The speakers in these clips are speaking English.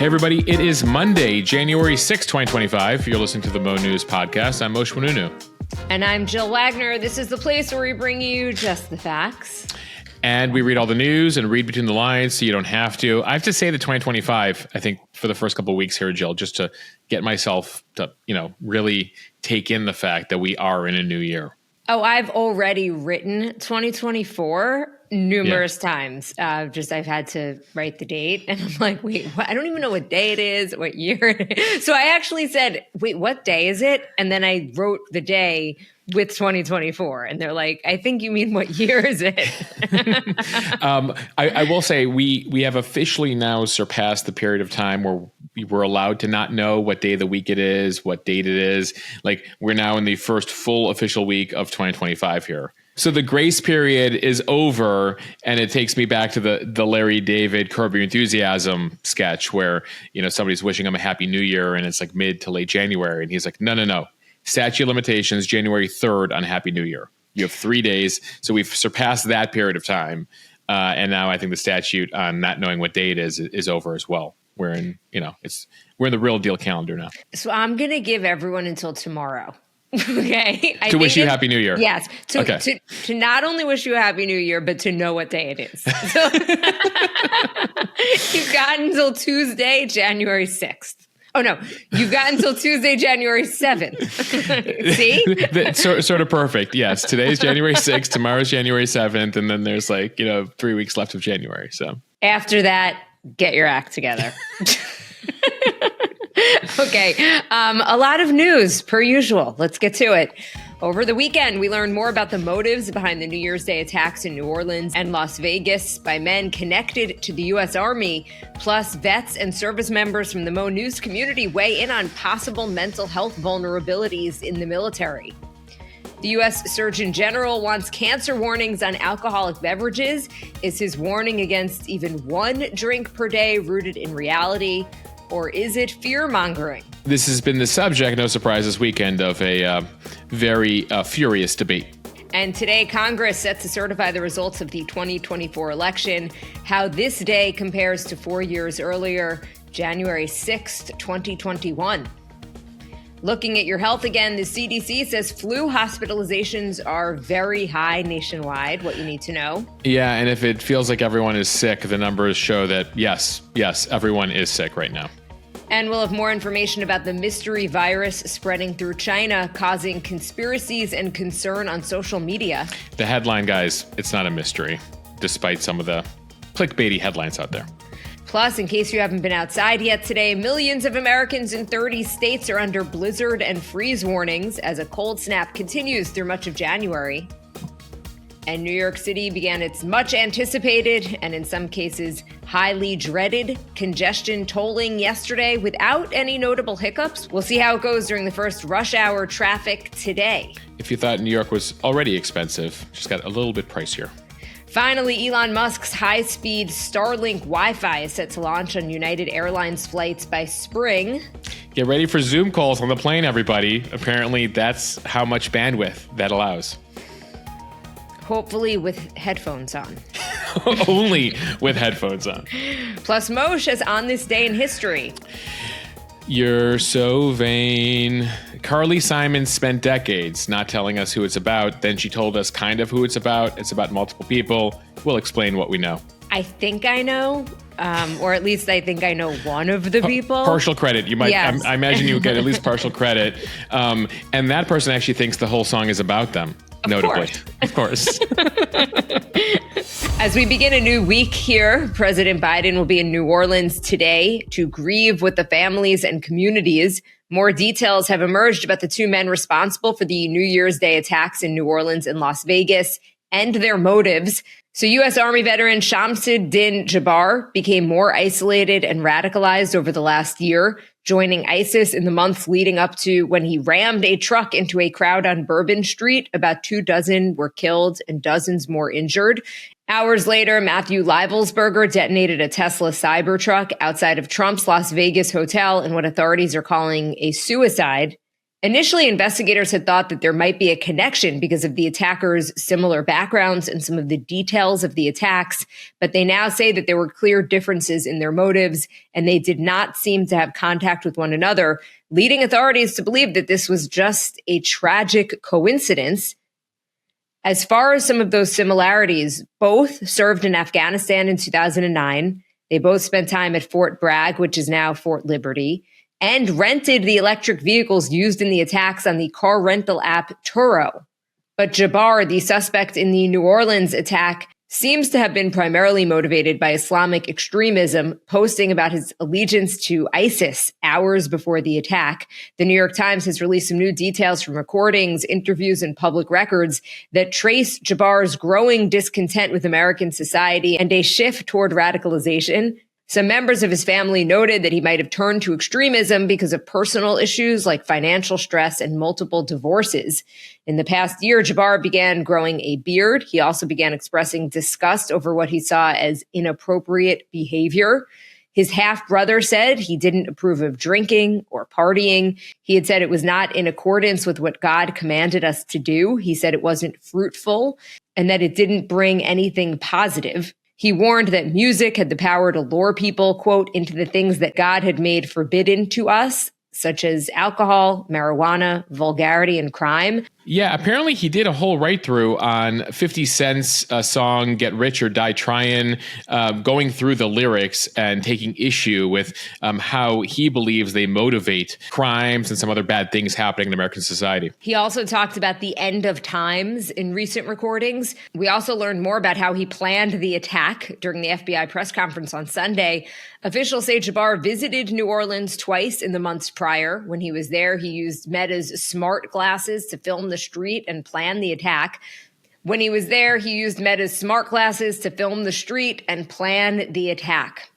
Hey, everybody. It is Monday, January 6th, 2025. You're listening to the Mo News Podcast. I'm Moshe Manunu. And I'm Jill Wagner. This is the place where we bring you just the facts. And we read all the news and read between the lines so you don't have to. I have to say that 2025, I think for the first couple of weeks here, Jill, just to get myself to, really take in the fact that we are in a new year. Oh, I've already written 2024 numerous times. I've had to write the date and I'm like, wait, what? I don't even know what day it is, what year it is. So I actually said, wait, what day is it? And then I wrote the day with 2024. And they're like, I think you mean what year is it? I will say we have officially now surpassed the period of time where we were allowed to not know what day of the week it is, what date it is. Like we're now in the first full official week of 2025 here. So the grace period is over, and it takes me back to the Larry David Curb Your Enthusiasm sketch where, somebody's wishing him a happy new year and it's like mid to late January. And he's like, no. Statute of limitations, January 3rd on Happy New Year. You have 3 days. So we've surpassed that period of time. And now I think the statute on not knowing what day it is over as well. We're in the real deal calendar now. So I'm going to give everyone until tomorrow. Okay. To wish you Happy New Year. Yes. To not only wish you a Happy New Year, but to know what day it is. So you've got until Tuesday, January 6th. Oh, no, you've got until Tuesday, January 7th. See? Sort of perfect. Yes. Today's January 6th. Tomorrow's January 7th. And then there's 3 weeks left of January. So after that, get your act together. Okay. A lot of news per usual. Let's get to it. Over the weekend, we learned more about the motives behind the New Year's Day attacks in New Orleans and Las Vegas by men connected to the U.S. Army. Plus, vets and service members from the Mo News community weigh in on possible mental health vulnerabilities in the military. The U.S. Surgeon General wants cancer warnings on alcoholic beverages. Is his warning against even one drink per day rooted in reality? Or is it fear-mongering? This has been the subject, no surprise, this weekend of a very furious debate. And today, Congress set to certify the results of the 2024 election. How this day compares to 4 years earlier, January 6th, 2021. Looking at your health again, the CDC says flu hospitalizations are very high nationwide, what you need to know. Yeah, and if it feels like everyone is sick, the numbers show that, yes, everyone is sick right now. And we'll have more information about the mystery virus spreading through China, causing conspiracies and concern on social media. The headline, guys, it's not a mystery, despite some of the clickbaity headlines out there. Plus, in case you haven't been outside yet today, millions of Americans in 30 states are under blizzard and freeze warnings as a cold snap continues through much of January. And New York City began its much anticipated and in some cases highly dreaded congestion tolling yesterday without any notable hiccups. We'll see how it goes during the first rush hour traffic today. If you thought New York was already expensive, just got a little bit pricier. Finally, Elon Musk's high-speed Starlink Wi-Fi is set to launch on United Airlines flights by spring. Get ready for Zoom calls on the plane, everybody. Apparently, that's how much bandwidth that allows. Hopefully with headphones on. Only with headphones on. Plus, Moshe is on this day in history. You're so vain. Carly Simon spent decades not telling us who it's about. Then she told us kind of who it's about. It's about multiple people. We'll explain what we know. I think I know, or at least I think I know one of the people. Partial credit. You might. Yes. I imagine you would get at least partial credit. And that person actually thinks the whole song is about them. Notably. Of course. As we begin a new week here, President Biden will be in New Orleans today to grieve with the families and communities. More details have emerged about the two men responsible for the New Year's Day attacks in New Orleans and Las Vegas and their motives. So U.S. Army veteran Shamsuddin Jabbar became more isolated and radicalized over the last year, joining ISIS in the months leading up to when he rammed a truck into a crowd on Bourbon Street. About 24 were killed and dozens more injured. Hours later, Matthew Leibelsberger detonated a Tesla Cybertruck outside of Trump's Las Vegas hotel in what authorities are calling a suicide. Initially, investigators had thought that there might be a connection because of the attackers' similar backgrounds and some of the details of the attacks, but they now say that there were clear differences in their motives, and they did not seem to have contact with one another, leading authorities to believe that this was just a tragic coincidence. As far as some of those similarities, both served in Afghanistan in 2009. They both spent time at Fort Bragg, which is now Fort Liberty, and rented the electric vehicles used in the attacks on the car rental app Turo. But Jabbar, the suspect in the New Orleans attack, seems to have been primarily motivated by Islamic extremism, posting about his allegiance to ISIS hours before the attack. The New York Times has released some new details from recordings, interviews, and public records that trace Jabbar's growing discontent with American society and a shift toward radicalization. Some members of his family noted that he might have turned to extremism because of personal issues like financial stress and multiple divorces. In the past year, Jabbar began growing a beard. He also began expressing disgust over what he saw as inappropriate behavior. His half-brother said he didn't approve of drinking or partying. He had said it was not in accordance with what God commanded us to do. He said it wasn't fruitful and that it didn't bring anything positive. He warned that music had the power to lure people, quote, into the things that God had made forbidden to us, such as alcohol, marijuana, vulgarity, and crime. Yeah, apparently he did a whole write-through on 50 Cent's song Get Rich or Die Tryin', going through the lyrics and taking issue with how he believes they motivate crimes and some other bad things happening in American society. He also talked about the end of times in recent recordings. We also learned more about how he planned the attack during the FBI press conference on Sunday. Officials say Jabbar visited New Orleans twice in the months prior. When he was there, he used Meta's smart glasses to film the street and plan the attack. When he was there, he used Meta's smart glasses to film the street and plan the attack.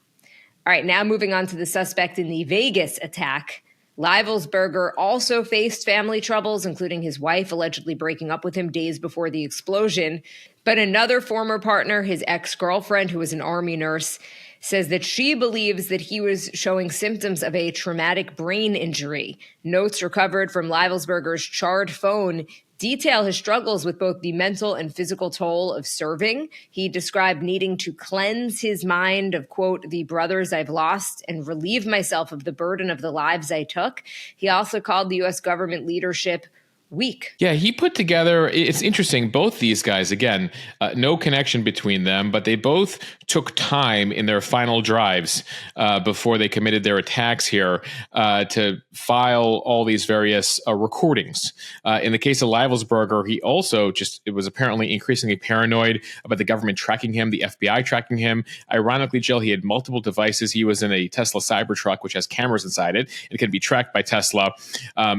All right, now moving on to the suspect in the Vegas attack. Livelsberger also faced family troubles, including his wife allegedly breaking up with him days before the explosion. But another former partner, his ex-girlfriend, who was an Army nurse, says that she believes that he was showing symptoms of a traumatic brain injury. Notes recovered from Livelsberger's charred phone detail his struggles with both the mental and physical toll of serving. He described needing to cleanse his mind of, quote, the brothers I've lost and relieve myself of the burden of the lives I took. He also called the U.S. government leadership weak. Yeah, he put together, it's interesting, both these guys, again, no connection between them, but they both took time in their final drives before they committed their attacks here to file all these various recordings. In the case of Livelsberger, he also it was apparently increasingly paranoid about the government tracking him, the FBI tracking him. Ironically, Jill, he had multiple devices. He was in a Tesla Cybertruck, which has cameras inside it. It can be tracked by Tesla,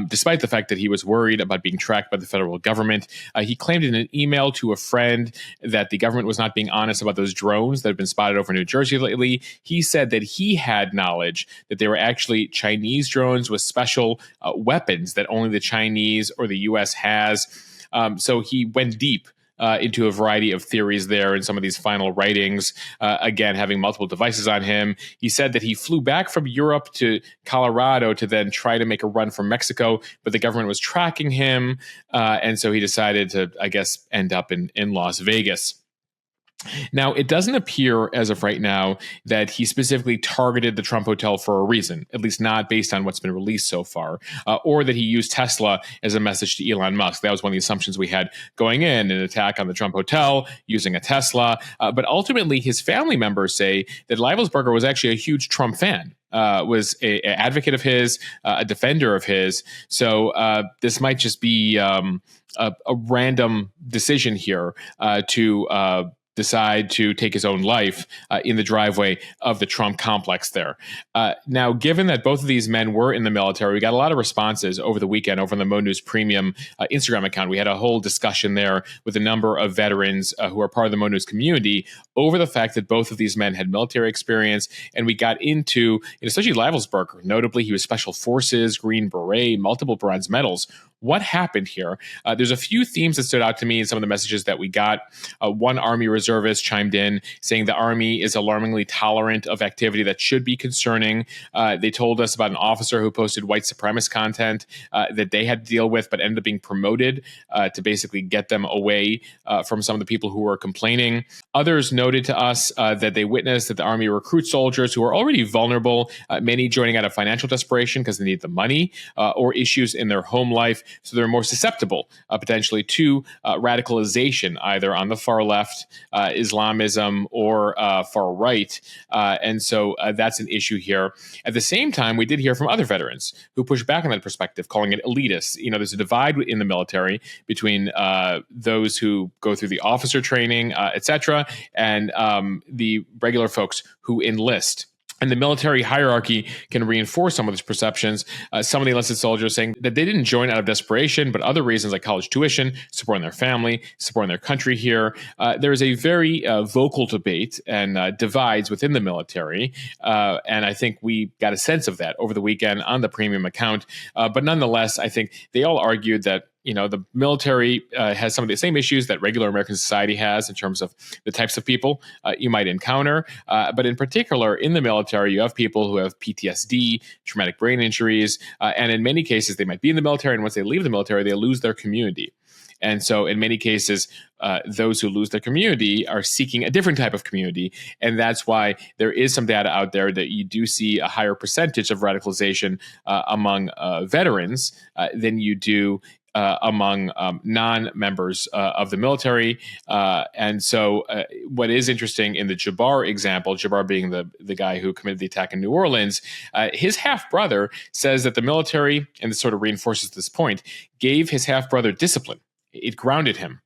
despite the fact that he was worried about being tracked by the federal government. He claimed in an email to a friend that the government was not being honest about those drones that have been spotted over New Jersey lately. He said that he had knowledge that they were actually Chinese drones with special weapons that only the Chinese or the U.S. has. So he went deep into a variety of theories there in some of these final writings, again, having multiple devices on him. He said that he flew back from Europe to Colorado to then try to make a run from Mexico, but the government was tracking him. And so he decided to, I guess, end up in Las Vegas. Now, it doesn't appear as of right now that he specifically targeted the Trump Hotel for a reason, at least not based on what's been released so far, or that he used Tesla as a message to Elon Musk. That was one of the assumptions we had going in, an attack on the Trump Hotel using a Tesla. But ultimately, his family members say that Livelsberger was actually a huge Trump fan. Was an advocate of his, a defender of his. So this might just be a random decision here to decide to take his own life in the driveway of the Trump complex there. Now, given that both of these men were in the military, we got a lot of responses over the weekend over on the Mo News Premium Instagram account. We had a whole discussion there with a number of veterans who are part of the Mo News community over the fact that both of these men had military experience. And we got into, especially Livelsberger, notably he was Special Forces, Green Beret, multiple bronze medals. what happened here. There's a few themes that stood out to me in some of the messages that we got. One Army reservist chimed in saying the Army is alarmingly tolerant of activity that should be concerning. They told us about an officer who posted white supremacist content that they had to deal with, but ended up being promoted to basically get them away from some of the people who were complaining. Others noted to us that they witnessed that the Army recruits soldiers who are already vulnerable, many joining out of financial desperation because they need the money, or issues in their home life, so they're more susceptible potentially to radicalization, either on the far left, Islamism, or far right. And so that's an issue here. At the same time, we did hear from other veterans who push back on that perspective, calling it elitist. There's a divide in the military between those who go through the officer training, et cetera, and the regular folks who enlist. And the military hierarchy can reinforce some of these perceptions. Some of the enlisted soldiers saying that they didn't join out of desperation, but other reasons like college tuition, supporting their family, supporting their country here. There is a very vocal debate and divides within the military. And I think we got a sense of that over the weekend on the premium account. But nonetheless, I think they all argued that the military has some of the same issues that regular American society has in terms of the types of people you might encounter. But in particular, in the military, you have people who have PTSD, traumatic brain injuries, and in many cases, they might be in the military, and once they leave the military, they lose their community. And so in many cases, those who lose their community are seeking a different type of community. And that's why there is some data out there that you do see a higher percentage of radicalization among veterans than you do among non-members of the military. And so what is interesting in the Jabbar example, Jabbar being the guy who committed the attack in New Orleans, his half-brother says that the military, and this sort of reinforces this point, gave his half-brother discipline. It grounded him.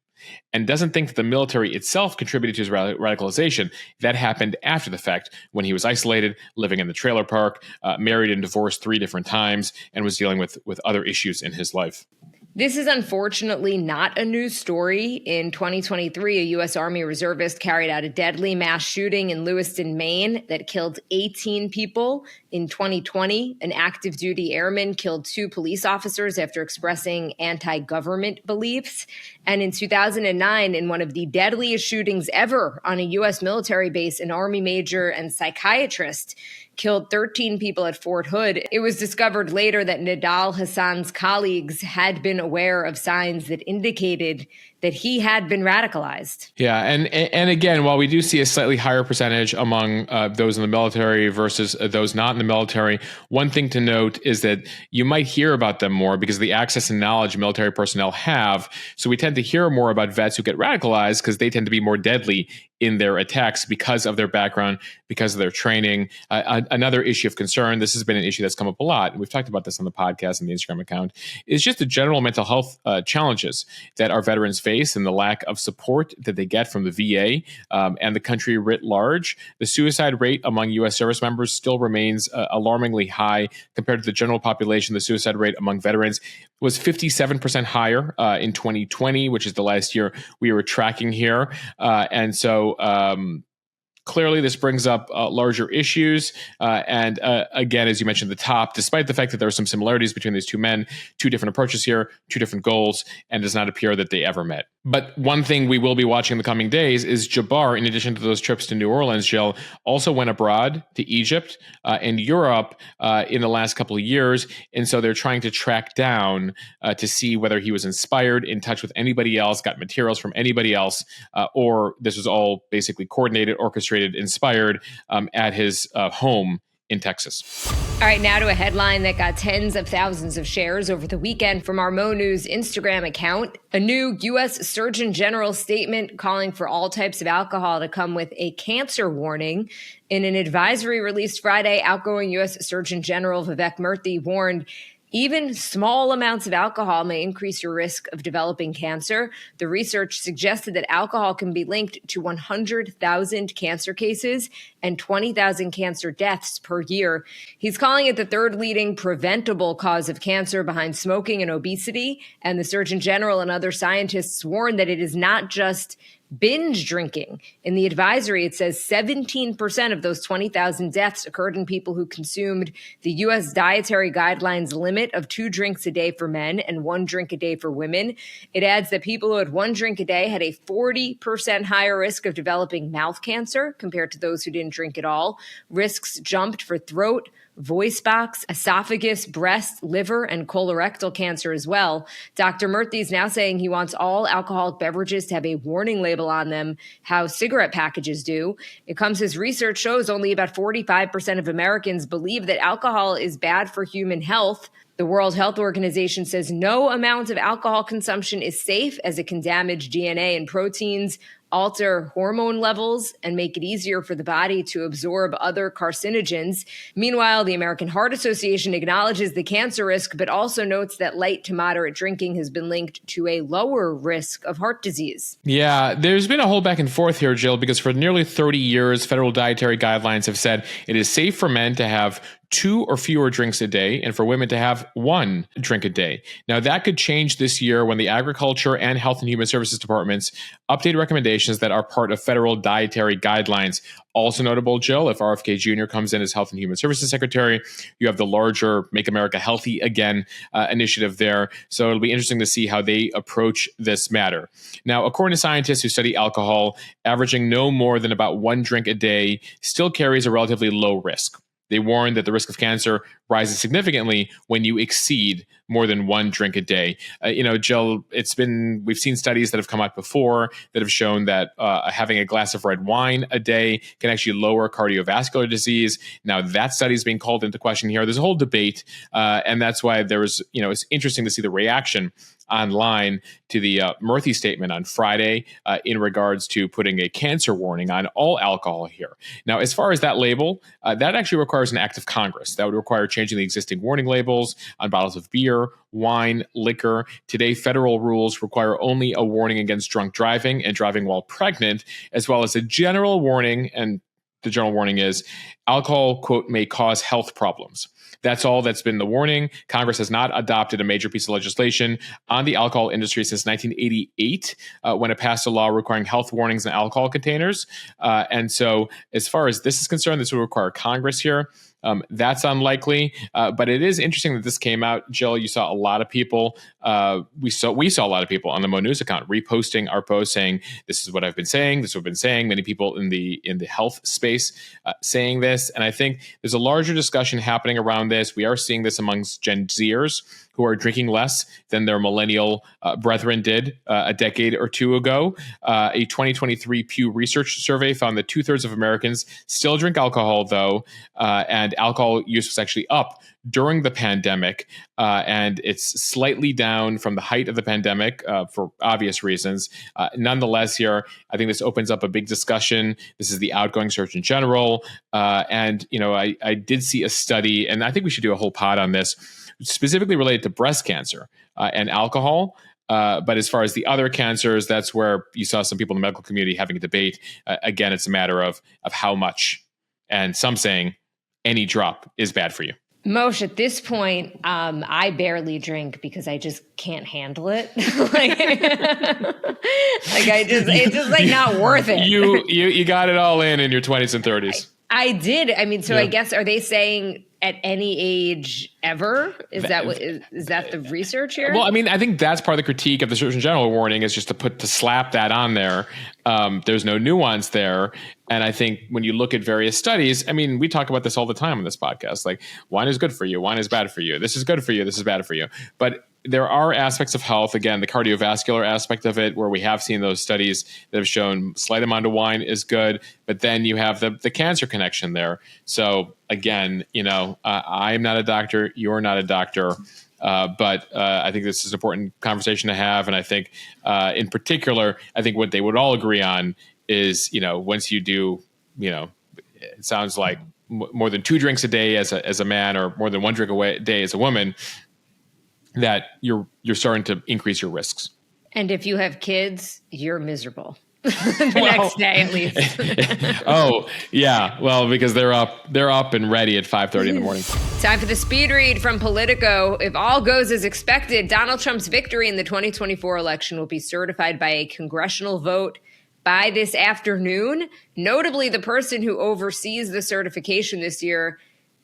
And doesn't think that the military itself contributed to his radicalization. That happened after the fact when he was isolated, living in the trailer park, married and divorced 3 different times, and was dealing with other issues in his life. This is unfortunately not a news story. In 2023, a U.S. Army reservist carried out a deadly mass shooting in Lewiston, Maine that killed 18 people. In 2020, an active duty airman killed 2 police officers after expressing anti-government beliefs. And in 2009, in one of the deadliest shootings ever on a U.S. military base, an Army major and psychiatrist killed 13 people at Fort Hood. It was discovered later that Nidal Hassan's colleagues had been aware of signs that indicated that he had been radicalized. Yeah, and again, while we do see a slightly higher percentage among those in the military versus those not in the military, one thing to note is that you might hear about them more because of the access and knowledge military personnel have. So we tend to hear more about vets who get radicalized because they tend to be more deadly in their attacks because of their background, because of their training. Another issue of concern, this has been an issue that's come up a lot, and we've talked about this on the podcast and the Instagram account, is just the general mental health challenges that our veterans face and the lack of support that they get from the VA and the country writ large. The suicide rate among U.S. service members still remains alarmingly high compared to the general population. The suicide rate among veterans was 57% higher in 2020, which is the last year we were tracking here. And so clearly, this brings up larger issues. And again, as you mentioned at the top, despite the fact that there are some similarities between these 2 men, 2 different approaches here, 2 different goals, and does not appear that they ever met. But one thing we will be watching in the coming days is Jabbar, in addition to those trips to New Orleans, Jill, also went abroad to Egypt and Europe in the last couple of years. And so they're trying to track down to see whether he was inspired, in touch with anybody else, got materials from anybody else, or this was all basically coordinated, orchestrated, inspired at his home in Texas. All right, now to a headline that got tens of thousands of shares over the weekend from our Mo News Instagram account. A new U.S. Surgeon General statement calling for all types of alcohol to come with a cancer warning. In an advisory released Friday, outgoing U.S. Surgeon General Vivek Murthy warned even small amounts of alcohol may increase your risk of developing cancer. The research suggested that alcohol can be linked to 100,000 cancer cases and 20,000 cancer deaths per year. He's calling it the 3rd leading preventable cause of cancer behind smoking and obesity. And the Surgeon General and other scientists warn that it is not just binge drinking. In the advisory, it says 17% of those 20,000 deaths occurred in people who consumed the U.S. dietary guidelines limit of 2 drinks a day for men and 1 drink a day for women. It adds that people who had 1 drink a day had a 40% higher risk of developing mouth cancer compared to those who didn't drink at all. Risks jumped for throat, voice box, esophagus, breast, liver, and colorectal cancer as well. Dr. Murthy is now saying he wants all alcoholic beverages to have a warning label on them, how cigarette packages do. It comes as research shows only about 45% of Americans believe that alcohol is bad for human health. The World Health Organization says no amount of alcohol consumption is safe as it can damage DNA and proteins, alter hormone levels, and make it easier for the body to absorb other carcinogens. Meanwhile, the American Heart Association acknowledges the cancer risk, but also notes that light to moderate drinking has been linked to a lower risk of heart disease. Yeah, there's been a whole back and forth here, Jill, because for nearly 30 years, federal dietary guidelines have said it is safe for men to have 2 or fewer drinks a day, and for women to have 1 drink a day. Now, that could change this year when the Agriculture and Health and Human Services departments update recommendations that are part of federal dietary guidelines. Also notable, Jill, if RFK Jr. comes in as Health and Human Services Secretary, you have the larger Make America Healthy Again initiative there. So it'll be interesting to see how they approach this matter. Now, according to scientists who study alcohol, averaging no more than about 1 drink a day still carries a relatively low risk. They warn that the risk of cancer rises significantly when you exceed more than 1 drink a day. Jill, we've seen studies that have come out before that have shown that having a glass of red wine a day can actually lower cardiovascular disease. Now that study is being called into question here. There's a whole debate, and that's why it's interesting to see the reaction online to the Murthy statement on Friday in regards to putting a cancer warning on all alcohol here. Now, as far as that label, that actually requires an act of Congress. That would require changing the existing warning labels on bottles of beer, wine, liquor. Today, federal rules require only a warning against drunk driving and driving while pregnant, as well as a general warning, and the general warning is alcohol, quote, may cause health problems. That's all that's been the warning. Congress has not adopted a major piece of legislation on the alcohol industry since 1988, when it passed a law requiring health warnings in alcohol containers. And so as far as this is concerned, this would require Congress here. That's unlikely, but it is interesting that this came out. Jill, you saw a lot of people. We saw a lot of people on the Mo News account reposting our post saying, "This is what I've been saying. This is what I've been saying." Many people in the health space saying this, and I think there's a larger discussion happening around this. We are seeing this amongst Gen Zers who are drinking less than their millennial brethren did a decade or two ago. A 2023 Pew Research survey found that 2/3 of Americans still drink alcohol, though, and alcohol use was actually up during the pandemic, and it's slightly down from the height of the pandemic for obvious reasons. Nonetheless, here, I think this opens up a big discussion. This is the outgoing Surgeon General, and I did see a study, and I think we should do a whole pod on this, specifically related to breast cancer and alcohol. But as far as the other cancers, that's where you saw some people in the medical community having a debate. Again, it's a matter of how much, and some saying any drop is bad for you. Moshe, at this point, I barely drink because I just can't handle it. It's just not worth it. You got it all in your 20s and 30s. I did. I mean, so yeah. I guess, are they saying at any age ever? Is that the research here? Well, I mean, I think that's part of the critique of the Surgeon General warning is just to slap that on there. There's no nuance there. And I think when you look at various studies, I mean, we talk about this all the time on this podcast. Like, wine is good for you. Wine is bad for you. This is good for you. This is bad for you. But there are aspects of health, again, the cardiovascular aspect of it, where we have seen those studies that have shown slight amount of wine is good, but then you have the cancer connection there. So again, I'm not a doctor, you're not a doctor, but I think this is an important conversation to have. And I think in particular, I think what they would all agree on is, once you do, it sounds like more than 2 drinks a day as a man, or more than 1 drink a day as a woman, that you're starting to increase your risks. And if you have kids, you're miserable. Next day, at least. Oh, yeah. Well, because they're up and ready at 5:30 in the morning. Time for the speed read from Politico. If all goes as expected, Donald Trump's victory in the 2024 election will be certified by a congressional vote by this afternoon. Notably, the person who oversees the certification this year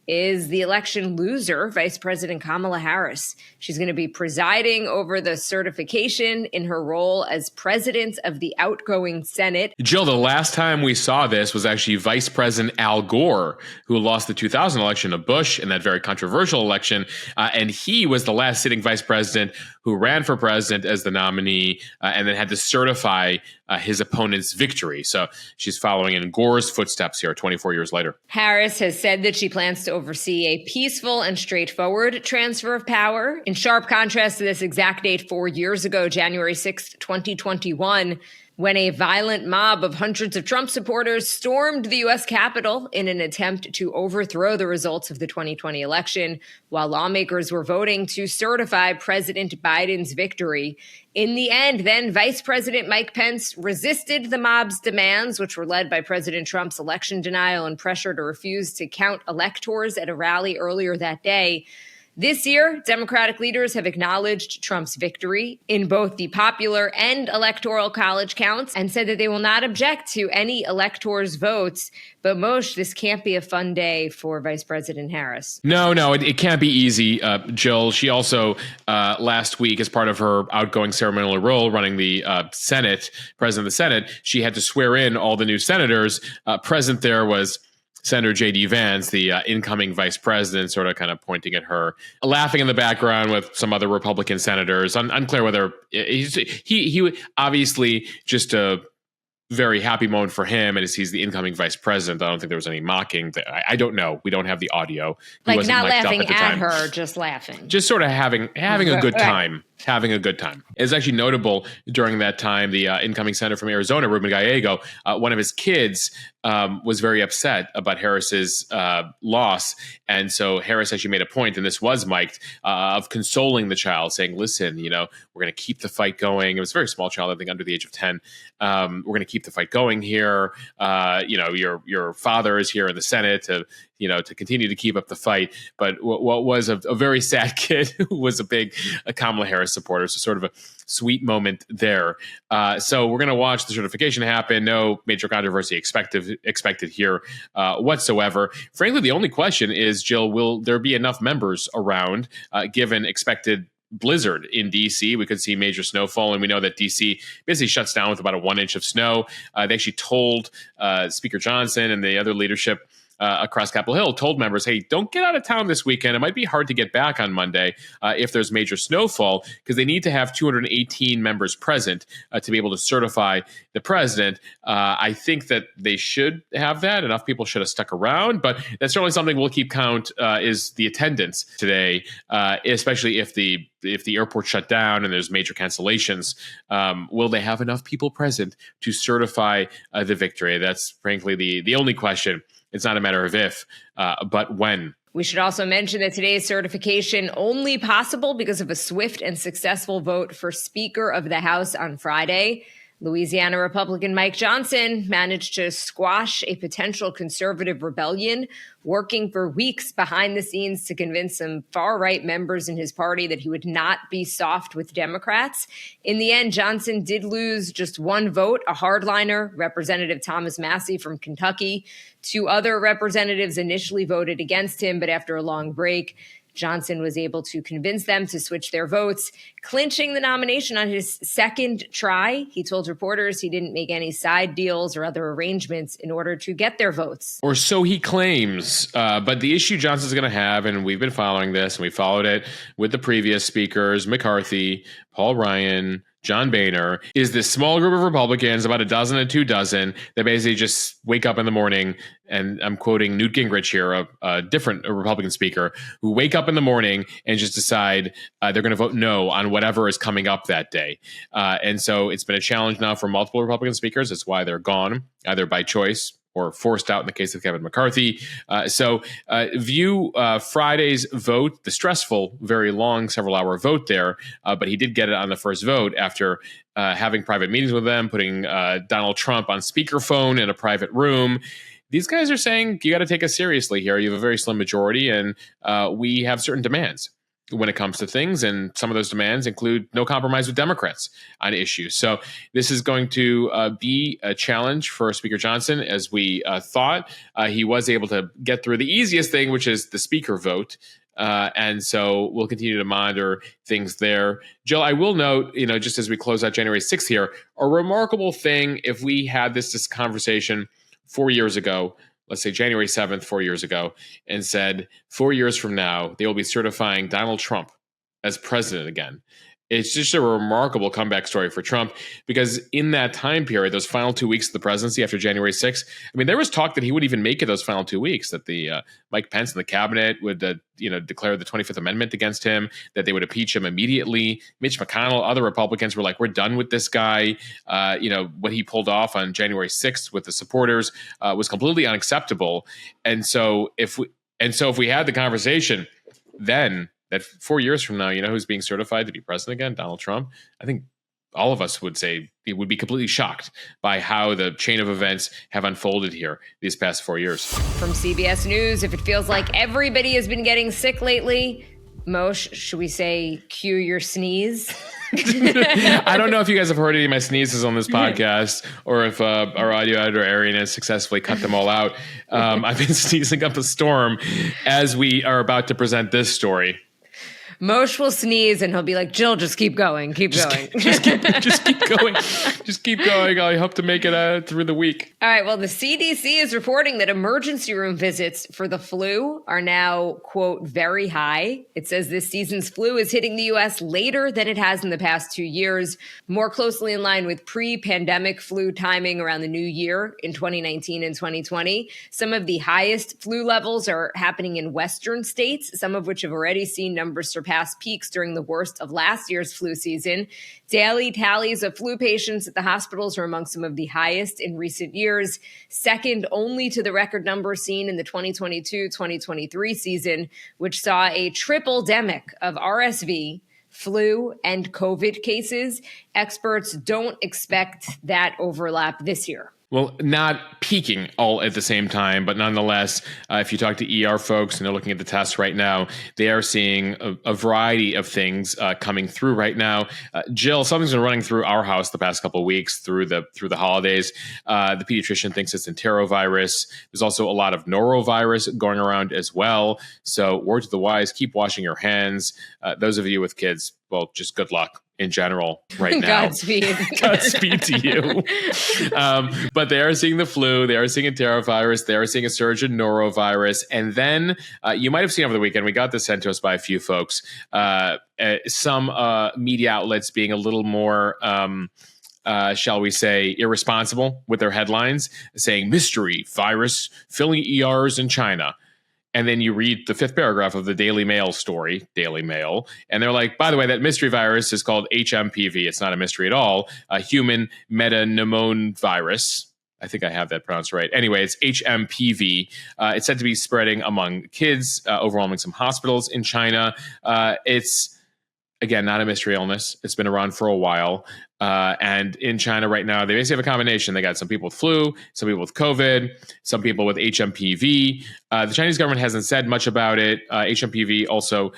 is the election loser, Vice President Kamala Harris. She's going to be presiding over the certification in her role as president of the outgoing Senate. Jill, the last time we saw this was actually Vice President Al Gore, who lost the 2000 election to Bush in that very controversial election. And he was the last sitting vice president who ran for president as the nominee and then had to certify his opponent's victory. So she's following in Gore's footsteps here 24 years later. Harris has said that she plans to oversee a peaceful and straightforward transfer of power. In sharp contrast to this exact date 4 years ago, January 6th, 2021, when a violent mob of hundreds of Trump supporters stormed the U.S. Capitol in an attempt to overthrow the results of the 2020 election, while lawmakers were voting to certify President Biden's victory. In the end, then Vice President Mike Pence resisted the mob's demands, which were led by President Trump's election denial and pressure to refuse to count electors at a rally earlier that day. This year, Democratic leaders have acknowledged Trump's victory in both the popular and electoral college counts and said that they will not object to any electors' votes. But Moshe, this can't be a fun day for Vice President Harris. No, it can't be easy, Jill. She also, last week, as part of her outgoing ceremonial role running the Senate, president of the Senate, she had to swear in all the new senators. Present there was Senator J.D. Vance, the incoming vice president, sort of kind of pointing at her, laughing in the background with some other Republican senators. Unclear whether he obviously just a very happy moment for him, and as he's the incoming vice president, I don't think there was any mocking. I don't know. We don't have the audio. Like not laughing at her, just laughing. Just sort of having a good time. Having a good time. It's actually notable during that time, the incoming senator from Arizona, Ruben Gallego, one of his kids was very upset about Harris's loss. And so Harris actually made a point, and this was mic'd, of consoling the child, saying, listen, we're going to keep the fight going. It was a very small child, I think under the age of 10. We're going to keep the fight going here. Your father is here in the Senate to continue to keep up the fight. But what was a very sad kid who was a big Kamala Harris supporter. So sort of a sweet moment there. So we're going to watch the certification happen. No major controversy expected here whatsoever. Frankly, the only question is, Jill, will there be enough members around given expected blizzard in D.C.? We could see major snowfall, and we know that D.C. basically shuts down with about a 1 inch of snow. They actually told Speaker Johnson and the other leadership across Capitol Hill, told members, hey, don't get out of town this weekend. It might be hard to get back on Monday if there's major snowfall, because they need to have 218 members present to be able to certify the president. I think that they should have that. Enough people should have stuck around, but that's certainly something we'll keep count is the attendance today, especially if the airport shut down and there's major cancellations. Will they have enough people present to certify the victory? That's frankly the only question. It's not a matter of if, but when. We should also mention that today's certification only possible because of a swift and successful vote for Speaker of the House on Friday. Louisiana Republican Mike Johnson managed to squash a potential conservative rebellion, working for weeks behind the scenes to convince some far-right members in his party that he would not be soft with Democrats. In the end, Johnson did lose just one vote, a hardliner, Representative Thomas Massie from Kentucky. Two other representatives initially voted against him, but after a long break, Johnson was able to convince them to switch their votes, clinching the nomination on his second try. He told reporters he didn't make any side deals or other arrangements in order to get their votes. Or so he claims. But the issue Johnson's going to have, and we've been following this, and we followed it with the previous speakers, McCarthy, Paul Ryan, John Boehner, is this small group of Republicans, about a dozen to 2 dozen, that basically just wake up in the morning, and I'm quoting Newt Gingrich here, a different Republican speaker, who wake up in the morning and just decide they're going to vote no on whatever is coming up that day. And so it's been a challenge now for multiple Republican speakers. That's why they're gone, either by choice or forced out in the case of Kevin McCarthy. So view Friday's vote, the stressful, very long, several-hour vote there, but he did get it on the first vote after having private meetings with them, putting Donald Trump on speakerphone in a private room. These guys are saying, you got to take us seriously here. You have a very slim majority, and we have certain demands. when it comes to things. And some of those demands include no compromise with Democrats on issues. So this is going to be a challenge for Speaker Johnson, as we thought. He was able to get through the easiest thing, which is the speaker vote. And so we'll continue to monitor things there. Jill, I will note, just as we close out January 6th here, a remarkable thing, if we had this conversation 4 years ago, let's say January 7th, 4 years ago, and said 4 years from now, they will be certifying Donald Trump as president again. It's just a remarkable comeback story for Trump, because in that time period, those final 2 weeks of the presidency after January 6th, I mean, there was talk that he wouldn't even make it those final 2 weeks, that the Mike Pence and the cabinet would declare the 25th Amendment against him, that they would impeach him immediately. Mitch McConnell, other Republicans were like, we're done with this guy. What he pulled off on January 6th with the supporters was completely unacceptable. And so if we had the conversation then, that 4 years from now, who's being certified to be president again? Donald Trump. I think all of us would say it would be completely shocked by how the chain of events have unfolded here these past 4 years. From CBS News, if it feels like everybody has been getting sick lately, Moshe, should we say cue your sneeze? I don't know if you guys have heard any of my sneezes on this podcast, or if our audio editor Arian has successfully cut them all out. I've been sneezing up a storm as we are about to present this story. Moshe will sneeze and he'll be like, Jill, just keep going. Just keep going. Just keep going. I hope to make it through the week. All right. Well, the CDC is reporting that emergency room visits for the flu are now, quote, very high. It says this season's flu is hitting the U.S. later than it has in the past 2 years, more closely in line with pre-pandemic flu timing around the new year in 2019 and 2020. Some of the highest flu levels are happening in Western states, some of which have already seen numbers surpass peaks during the worst of last year's flu season. Daily tallies of flu patients at the hospitals are among some of the highest in recent years, second only to the record numbers seen in the 2022-2023 season, which saw a triple-demic of RSV, flu, and COVID cases. Experts don't expect that overlap this year. Well, not peaking all at the same time, but nonetheless, if you talk to ER folks and they're looking at the tests right now, they are seeing a variety of things coming through right now. Jill, something's been running through our house the past couple of weeks through the holidays. The pediatrician thinks it's enterovirus. There's also a lot of norovirus going around as well. So word to the wise, keep washing your hands. Those of you with kids, well, just good luck in general right now. Godspeed. Godspeed to you. But they are seeing the flu. They are seeing enterovirus. They are seeing a surge in norovirus. And then you might have seen over the weekend, we got this sent to us by a few folks, some media outlets being a little more shall we say, irresponsible with their headlines, saying mystery virus filling ERs in China. And then you read the fifth paragraph of the Daily Mail story, Daily Mail, and they're like, by the way, that mystery virus is called HMPV. It's not a mystery at all. A human metapneumovirus. I think I have that pronounced right. Anyway, it's HMPV. It's said to be spreading among kids, overwhelming some hospitals in China. It's, again, not a mystery illness. It's been around for a while. And in China right now, they basically have a combination. They got some people with flu, some people with COVID, some people with HMPV. The Chinese government hasn't said much about it. HMPV also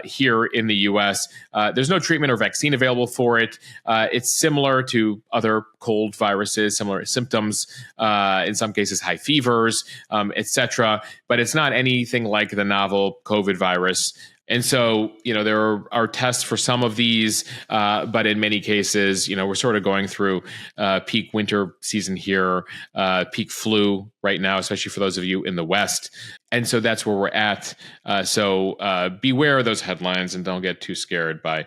here in the U.S. There's no treatment or vaccine available for it. It's similar to other cold viruses, similar symptoms, in some cases high fevers, etc. But it's not anything like the novel COVID virus. And so, there are tests for some of these, but in many cases, we're sort of going through peak winter season here, peak flu right now, especially for those of you in the West. And so that's where we're at. So beware of those headlines and don't get too scared by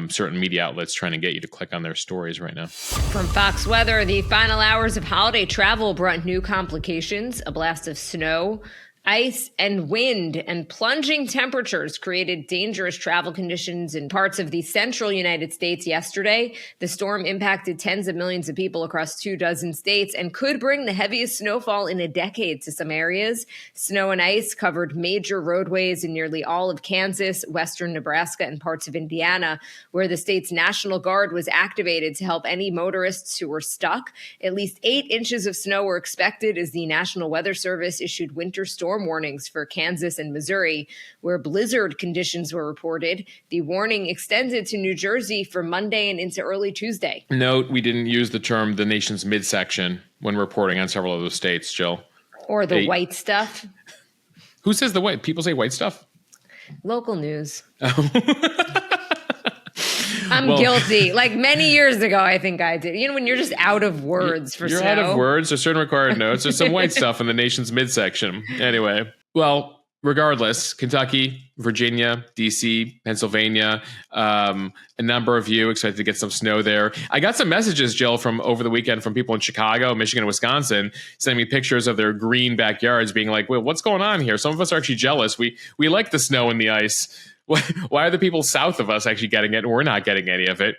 certain media outlets trying to get you to click on their stories right now. From Fox Weather, the final hours of holiday travel brought new complications. A blast of snow, ice, and wind and plunging temperatures created dangerous travel conditions in parts of the central United States yesterday. The storm impacted tens of millions of people across 24 states and could bring the heaviest snowfall in a decade to some areas. Snow and ice covered major roadways in nearly all of Kansas, western Nebraska, and parts of Indiana, where the state's National Guard was activated to help any motorists who were stuck. At least 8 inches of snow were expected as the National Weather Service issued winter storm storm warnings for Kansas and Missouri, where blizzard conditions were reported. The warning extended to New Jersey for Monday and into early Tuesday. Note, we didn't use the term the nation's midsection when reporting on several of those states, Jill. Or the white stuff. Who says the white? People say white stuff? Local news. I'm guilty. Like many years ago, I think I did. You know, when you're just out of words for You're snow. out of words. There's certain required notes. There's some white stuff in the nation's midsection. Anyway, well, regardless, Kentucky, Virginia, D.C., Pennsylvania, a number of you expected to get some snow there. I got some messages, Jill, from over the weekend from people in Chicago, Michigan, and Wisconsin, sending me pictures of their green backyards, being like, "Well, what's going on here?" Some of us are actually jealous. We like the snow and the ice. Why are the people south of us actually getting it and we're not getting any of it?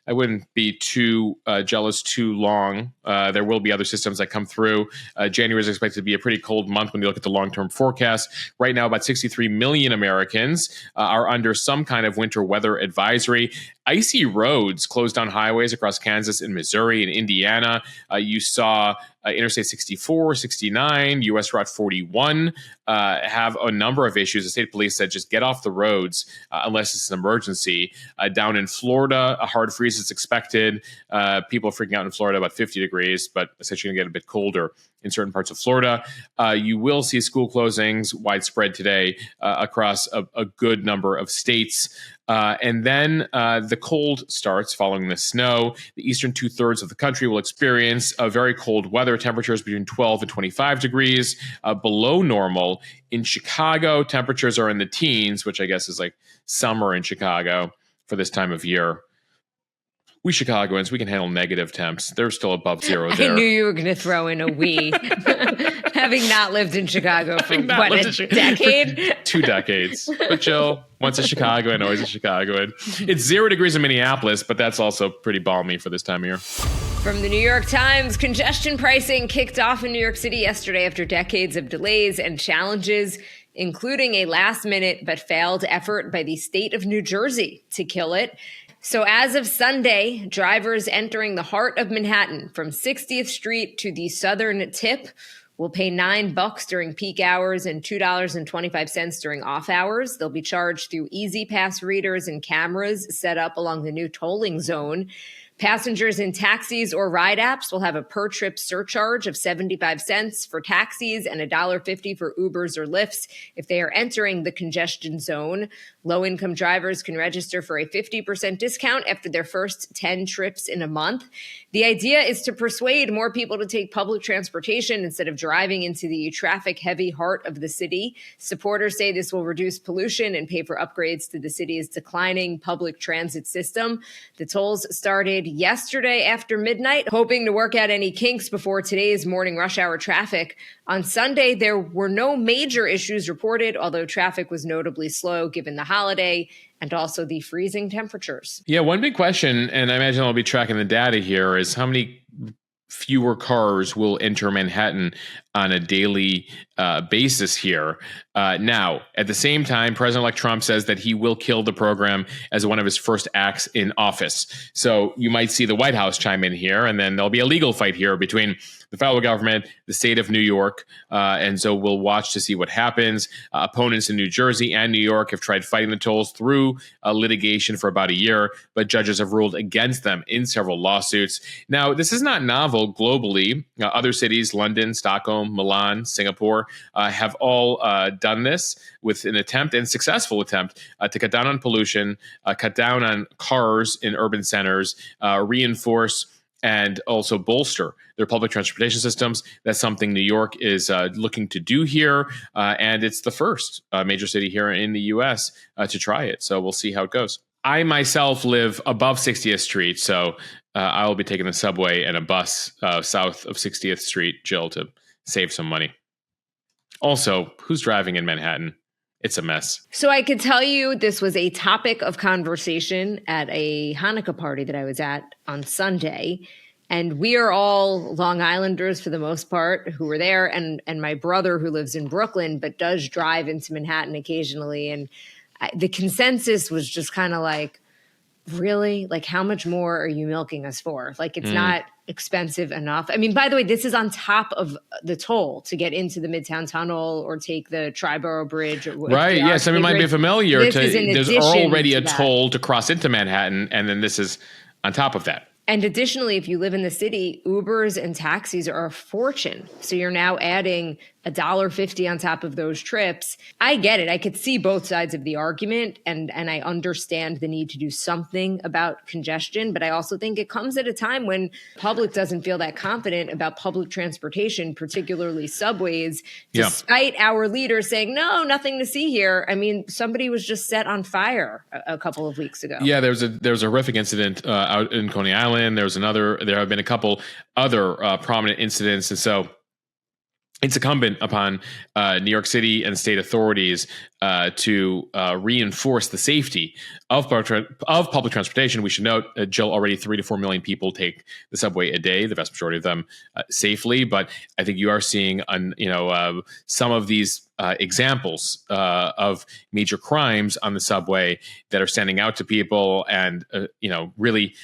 I wouldn't be too jealous too long. There will be other systems that come through. January is expected to be a pretty cold month when you look at the long-term forecast. Right now, about 63 million Americans are under some kind of winter weather advisory. Icy roads closed down highways across Kansas and Missouri and Indiana. You saw Interstate 64, 69, U.S. Route 41 have a number of issues. The state police said just get off the roads unless it's an emergency. Down in Florida, a hard freeze is expected. People are freaking out in Florida about 50 degrees, but essentially going to get a bit colder in certain parts of Florida. You will see school closings widespread today across a good number of states. And then the cold starts following the snow. The eastern two-thirds of the country will experience very cold weather, temperatures between 12 and 25 degrees below normal. In Chicago, temperatures are in the teens, which I guess is like summer in Chicago for this time of year. We Chicagoans, we can handle negative temps. They're still above zero there. I knew you were going to throw in a we. Having not lived in Chicago for what, a decade? 2 decades. But Jill, once a Chicagoan, always a Chicagoan. It's 0 degrees in Minneapolis, but that's also pretty balmy for this time of year. From the New York Times, congestion pricing kicked off in New York City yesterday after decades of delays and challenges, including a last-minute but failed effort by the state of New Jersey to kill it. So as of Sunday, drivers entering the heart of Manhattan from 60th Street to the southern tip will pay $9 during peak hours and $2.25 during off hours. They'll be charged through Easy Pass readers and cameras set up along the new tolling zone. Passengers in taxis or ride apps will have a per-trip surcharge of 75 cents for taxis and $1.50 for Ubers or Lyfts if they are entering the congestion zone. Low-income drivers can register for a 50% discount after their first 10 trips in a month. The idea is to persuade more people to take public transportation instead of driving into the traffic-heavy heart of the city. Supporters say this will reduce pollution and pay for upgrades to the city's declining public transit system. The tolls started yesterday after midnight, hoping to work out any kinks before today's morning rush hour traffic. On Sunday, there were no major issues reported, although traffic was notably slow given the holiday and also the freezing temperatures. Yeah, one big question, and I imagine I'll be tracking the data here, is how many fewer cars will enter Manhattan on a daily basis here. Now, at the same time, President-elect Trump says that he will kill the program as one of his first acts in office. So you might see the White House chime in here, and then there'll be a legal fight here between the federal government, the state of New York, and so we'll watch to see what happens. Opponents in New Jersey and New York have tried fighting the tolls through litigation for about a year, but judges have ruled against them in several lawsuits. Now, this is not novel globally. Other cities, London, Stockholm, Milan, Singapore, have all done this with an attempt, and successful attempt, to cut down on pollution, cut down on cars in urban centers, reinforce and also bolster their public transportation systems. That's something New York is looking to do here, and it's the first major city here in the U.S. To try it. So we'll see how it goes. I myself live above 60th Street, so I will be taking the subway and a bus south of 60th Street, Jill, to save some money. Also, who's driving in Manhattan? It's a mess. So I could tell you this was a topic of conversation at a Hanukkah party that I was at on Sunday. And we are all Long Islanders for the most part who were there. And my brother who lives in Brooklyn, but does drive into Manhattan occasionally. And the consensus was just kind of like, really? Like, how much more are you milking us for? Like, it's not expensive enough. I mean, by the way, this is on top of the toll to get into the Midtown Tunnel or take the Triborough Bridge. Right. Yeah. Some of you might be familiar. There's already a toll to cross into Manhattan, and then this is on top of that. And additionally, if you live in the city, Ubers and taxis are a fortune. So you're now adding $1.50 on top of those trips. I get it. I could see both sides of the argument, and I understand the need to do something about congestion. But I also think it comes at a time when the public doesn't feel that confident about public transportation, particularly subways, despite our leaders saying, no, nothing to see here. I mean, somebody was just set on fire a couple of weeks ago. Yeah, there was a horrific incident out in Coney Island. There have been a couple other prominent incidents. And so it's incumbent upon New York City and state authorities to reinforce the safety of public transportation. We should note, Jill, already 3 to 4 million people take the subway a day, the vast majority of them safely. But I think you are seeing, some of these examples of major crimes on the subway that are standing out to people, and really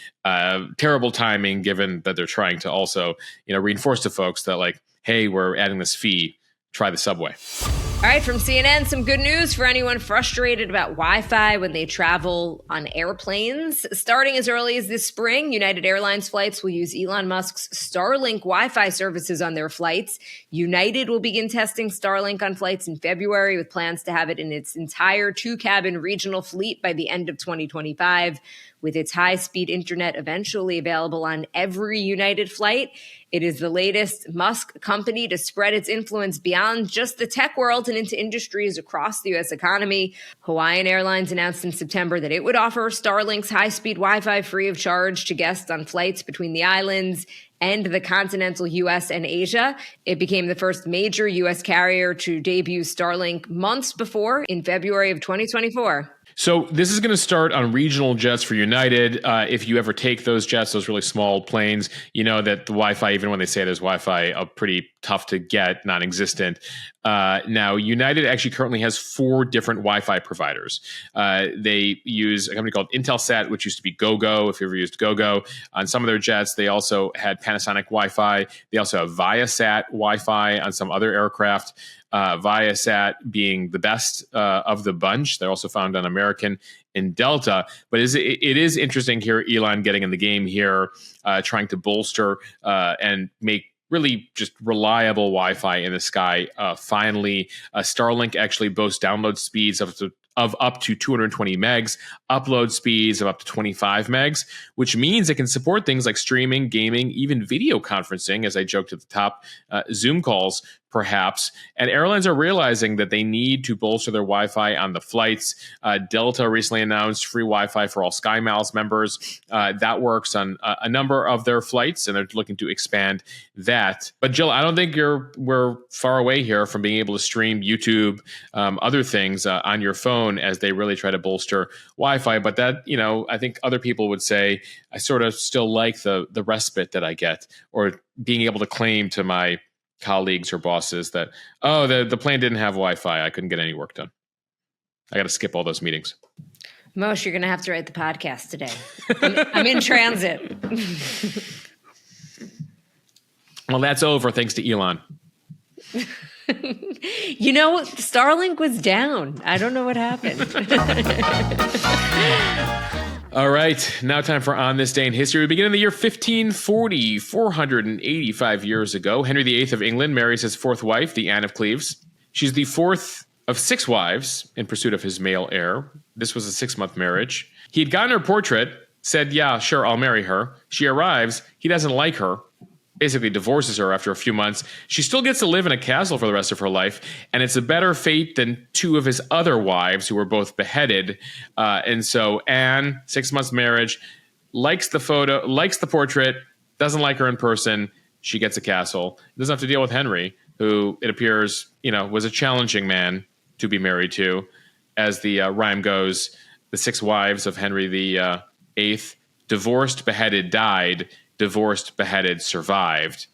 terrible timing, given that they're trying to also reinforce to folks that, like, hey, we're adding this fee, try the subway. All right, from CNN, some good news for anyone frustrated about Wi-Fi when they travel on airplanes. Starting as early as this spring, United Airlines flights will use Elon Musk's Starlink Wi-Fi services on their flights. United will begin testing Starlink on flights in February, with plans to have it in its entire 2-cabin regional fleet by the end of 2025. With its high-speed internet eventually available on every United flight, it is the latest Musk company to spread its influence beyond just the tech world and into industries across the U.S. economy. Hawaiian Airlines announced in September that it would offer Starlink's high-speed Wi-Fi free of charge to guests on flights between the islands and the continental U.S. and Asia. It became the first major U.S. carrier to debut Starlink months before, in February of 2024. So this is going to start on regional jets for United. If you ever take those jets, those really small planes, you know that the Wi-Fi, even when they say there's Wi-Fi, are pretty tough to get, non-existent. Now, United actually currently has 4 different Wi-Fi providers. They use a company called Intelsat, which used to be GoGo, if you ever used GoGo. On some of their jets, they also had Panasonic Wi-Fi. They also have Viasat Wi-Fi on some other aircraft. Viasat being the best of the bunch. They're also found on American and Delta. But it is interesting here, Elon getting in the game here, trying to bolster and make really just reliable Wi-Fi in the sky. Finally, Starlink actually boasts download speeds of up to 220 megs, upload speeds of up to 25 megs, which means it can support things like streaming, gaming, even video conferencing, as I joked at the top, Zoom calls, perhaps. And airlines are realizing that they need to bolster their Wi-Fi on the flights. Delta recently announced free Wi-Fi for all SkyMiles members. That works on a number of their flights, and they're looking to expand that. But Jill, I don't think we're far away here from being able to stream YouTube, other things on your phone as they really try to bolster Wi-Fi. But that, I think other people would say, I sort of still like the respite that I get, or being able to claim to my colleagues or bosses that, the plane didn't have Wi-Fi, I couldn't get any work done. I got to skip all those meetings. Moshe, you're going to have to write the podcast today. I'm in transit. Well, that's over thanks to Elon. Starlink was down. I don't know what happened. All right, now time for On This Day in History. We begin in the year 1540, 485 years ago. Henry VIII of England marries his 4th wife, the Anne of Cleves. She's the 4th of 6 wives in pursuit of his male heir. This was a 6-month marriage. He had gotten her portrait, said, yeah, sure, I'll marry her. She arrives. He doesn't like her. Basically divorces her after a few months. She still gets to live in a castle for the rest of her life, and it's a better fate than 2 of his other wives who were both beheaded. And so Anne, 6 months marriage, likes the photo, likes the portrait, doesn't like her in person. She gets a castle. Doesn't have to deal with Henry, who it appears, was a challenging man to be married to. As the rhyme goes, the 6 wives of Henry the VIII, divorced, beheaded, died. Divorced, beheaded, survived.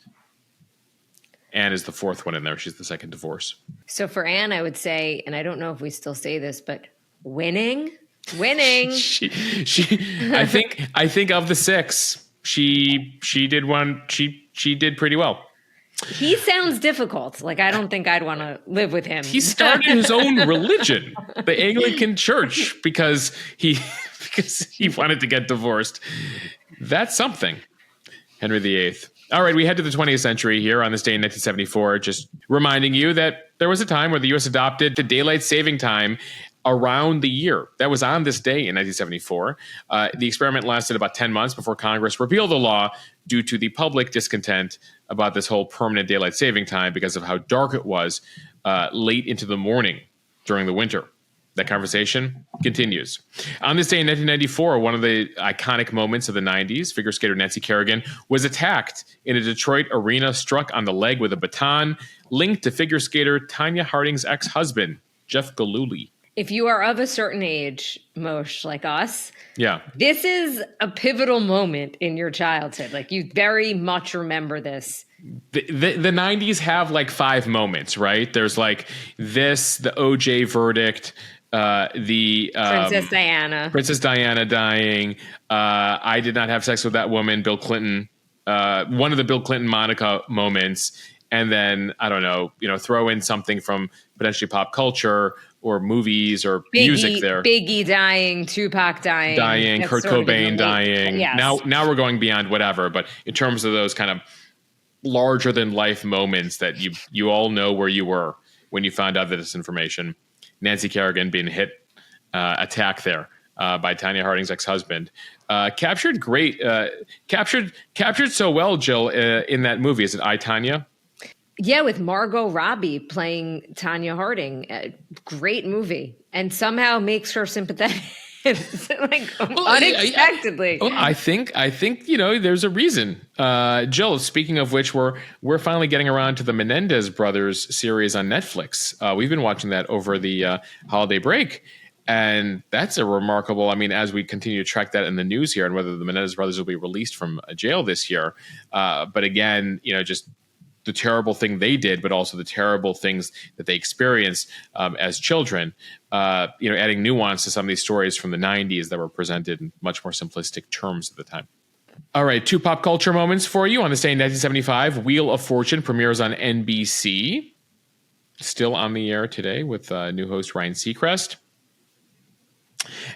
Anne is the 4th one in there. She's the 2nd divorce. So for Anne, I would say, and I don't know if we still say this, but winning Winning. I think of the 6, she did one. She did pretty well. He sounds difficult. Like, I don't think I'd want to live with him. He started his own religion, the Anglican Church, because he wanted to get divorced. That's something. Henry VIII. All right, we head to the 20th century here on this day in 1974, just reminding you that there was a time where the U.S. adopted the daylight saving time around the year. That was on this day in 1974. The experiment lasted about 10 months before Congress repealed the law due to the public discontent about this whole permanent daylight saving time because of how dark it was late into the morning during the winter. That conversation continues. On this day in 1994, one of the iconic moments of the 90s, figure skater Nancy Kerrigan was attacked in a Detroit arena, struck on the leg with a baton, linked to figure skater Tanya Harding's ex-husband, Jeff Gillooly. If you are of a certain age, Moshe, like us, yeah, this is a pivotal moment in your childhood. Like, you very much remember this. The 90s have like 5 moments, right? There's like this, the OJ verdict, the Princess Diana dying. I did not have sex with that woman, Bill Clinton. One of the Bill Clinton Monica moments, and then I don't know, throw in something from potentially pop culture or movies or music there. Biggie dying, Tupac dying, Kurt Cobain dying. Yes. Now we're going beyond whatever, but in terms of those kind of larger than life moments that you all know where you were when you found out this information. Nancy Kerrigan being attacked there by Tanya Harding's ex-husband, captured so well, Jill, in that movie. Is it I, Tanya? Yeah, with Margot Robbie playing Tanya Harding. Great movie, and somehow makes her sympathetic. Unexpectedly. I think there's a reason. Jill, speaking of which, we're finally getting around to the Menendez brothers series on Netflix. We've been watching that over the holiday break, and that's a remarkable. I mean, as we continue to track that in the news here, and whether the Menendez brothers will be released from jail this year, but again, just the terrible thing they did, but also the terrible things that they experienced as children, adding nuance to some of these stories from the 90s that were presented in much more simplistic terms at the time. All right, 2 pop culture moments for you. On this day in 1975, Wheel of Fortune premieres on NBC. Still on the air today with new host Ryan Seacrest.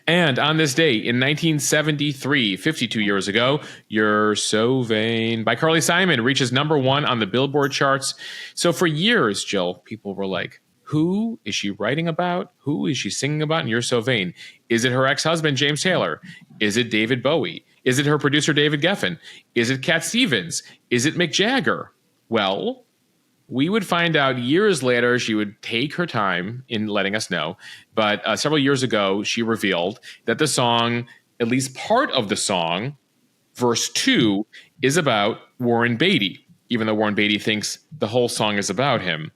And on this day in 1973, 52 years ago, You're So Vain by Carly Simon reaches #1 on the Billboard charts. So for years, Jill, people were like, who is she writing about? Who is she singing about in You're So Vain? Is it her ex-husband, James Taylor? Is it David Bowie? Is it her producer, David Geffen? Is it Cat Stevens? Is it Mick Jagger? Well, we would find out years later. She would take her time in letting us know. But several years ago, she revealed that the song, at least part of the song, verse 2, is about Warren Beatty, even though Warren Beatty thinks the whole song is about him.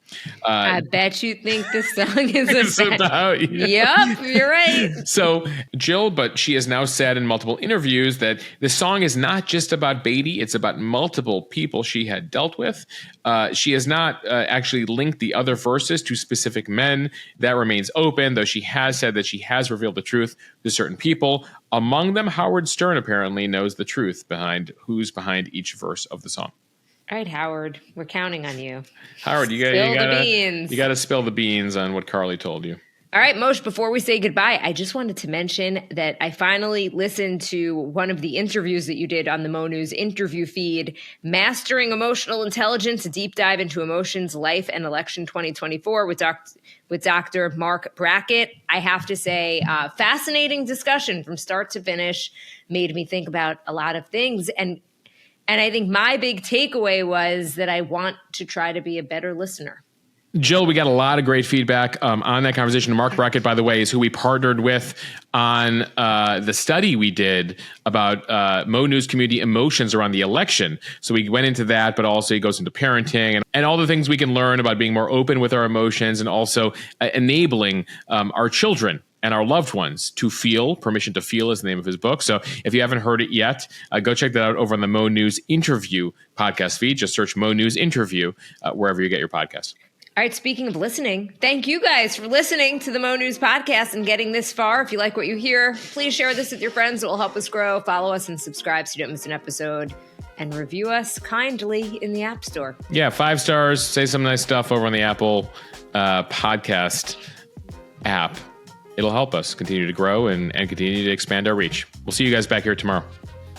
I bet you think the song is about you. Yep, you're right. So, Jill, but she has now said in multiple interviews that the song is not just about Beatty, it's about multiple people she had dealt with. She has not actually linked the other verses to specific men. That remains open, though she has said that she has revealed the truth to certain people. Among them, Howard Stern apparently knows the truth behind who's behind each verse of the song. All right, Howard, we're counting on you. Howard, you gotta spill the beans on what Carly told you. All right, Moshe, before we say goodbye, I just wanted to mention that I finally listened to one of the interviews that you did on the Mo News interview feed, Mastering Emotional Intelligence, a deep dive into emotions, life, and election 2024 with Dr. Mark Brackett. I have to say, fascinating discussion from start to finish, made me think about a lot of things. And I think my big takeaway was that I want to try to be a better listener. Jill, we got a lot of great feedback on that conversation. Mark Brackett, by the way, is who we partnered with on the study we did about Mo News community emotions around the election. So we went into that, but also he goes into parenting and all the things we can learn about being more open with our emotions and also enabling our children and our loved ones to feel. Permission to Feel is the name of his book. So if you haven't heard it yet, go check that out over on the Mo News Interview podcast feed. Just search Mo News Interview wherever you get your podcasts. All right, speaking of listening, thank you guys for listening to the Mo News podcast and getting this far. If you like what you hear, please share this with your friends. It will help us grow. Follow us and subscribe so you don't miss an episode. And review us kindly in the App Store. Yeah, 5 stars. Say some nice stuff over on the Apple podcast app. It'll help us continue to grow and continue to expand our reach. We'll see you guys back here tomorrow.